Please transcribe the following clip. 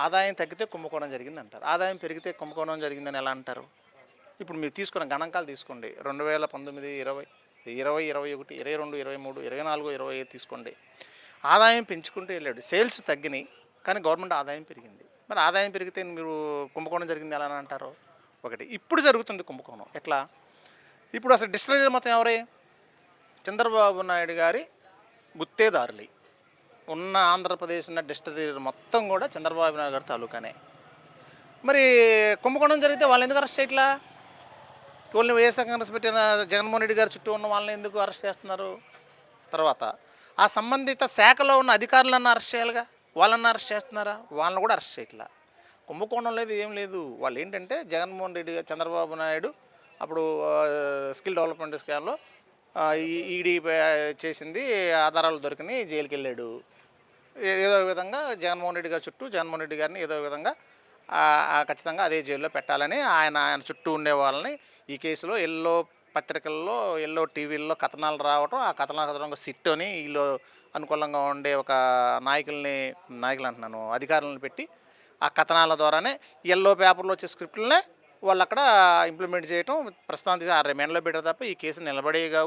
ఆదాయం తగ్గితే కుంభకోణం జరిగిందంటారు. ఆదాయం పెరిగితే కుంభకోణం జరిగిందని ఎలా అంటారు? ఇప్పుడు మీరు తీసుకున్న గణాంకాలు తీసుకోండి. 2019, 20, 20, 21, 22, 23, 24, 25 తీసుకోండి. ఆదాయం పెంచుకుంటూ వెళ్ళాడు. సేల్స్ తగ్గినాయి కానీ గవర్నమెంట్ ఆదాయం పెరిగింది. మరి ఆదాయం పెరిగితే మీరు కుంభకోణం జరిగింది ఎలా అని అంటారు? ఒకటి. ఇప్పుడు జరుగుతుంది కుంభకోణం. ఎట్లా? ఇప్పుడు అసలు డిస్టిలరీ మొత్తం ఎవరే? చంద్రబాబు నాయుడు గారి గుత్తేదారులు. ఉన్న ఆంధ్రప్రదేశ్ ఉన్న డిస్టిలరీ మొత్తం కూడా చంద్రబాబు నాయుడు గారి తాలూకానే. మరి కుంభకోణం జరిగితే వాళ్ళు ఎందుకు అరెస్ట్ చేయట్లా? ఓన్లీ వైఎస్ఆర్ కాంగ్రెస్ పెట్టిన జగన్మోహన్ రెడ్డి గారి చుట్టూ ఉన్న వాళ్ళని ఎందుకు అరెస్ట్ చేస్తున్నారు? తర్వాత ఆ సంబంధిత శాఖలో ఉన్న అధికారులను అరెస్ట్ చేయాలిగా, వాళ్ళని అరెస్ట్ చేస్తున్నారా? వాళ్ళని కూడా అరెస్ట్ చేయట్లా. కుంభకోణం లేదు, ఏం లేదు. వాళ్ళు ఏంటంటే జగన్మోహన్ రెడ్డి గారు, చంద్రబాబు నాయుడు అప్పుడు స్కిల్ డెవలప్మెంట్ స్కామ్లో ఈడీ చేసింది, ఆధారాలు దొరికినాయి, జైలుకి వెళ్ళాడు. ఏదో విధంగా జగన్మోహన్ రెడ్డి గారి చుట్టూ జగన్మోహన్ రెడ్డి గారిని ఏదో విధంగా ఖచ్చితంగా అదే జైల్లో పెట్టాలని ఆయన చుట్టూ ఉండే వాళ్ళని ఈ కేసులో ఎల్లో పత్రికల్లో, ఎల్లో టీవీల్లో కథనాలు రావటం, ఆ కథనాలు సిట్ అని వీళ్ళు అనుకూలంగా ఉండే ఒక నాయకులు అంటున్నాను, అధికారులను పెట్టి ఆ కథనాల ద్వారానే ఎల్లో పేపర్లో వచ్చే స్క్రిప్ట్లనే వాళ్ళు అక్కడ ఇంప్లిమెంట్ చేయటం, ప్రస్తుతానికి రిమాండ్లో పెట్టారు తప్ప ఈ కేసు నిలబడేవి కావు.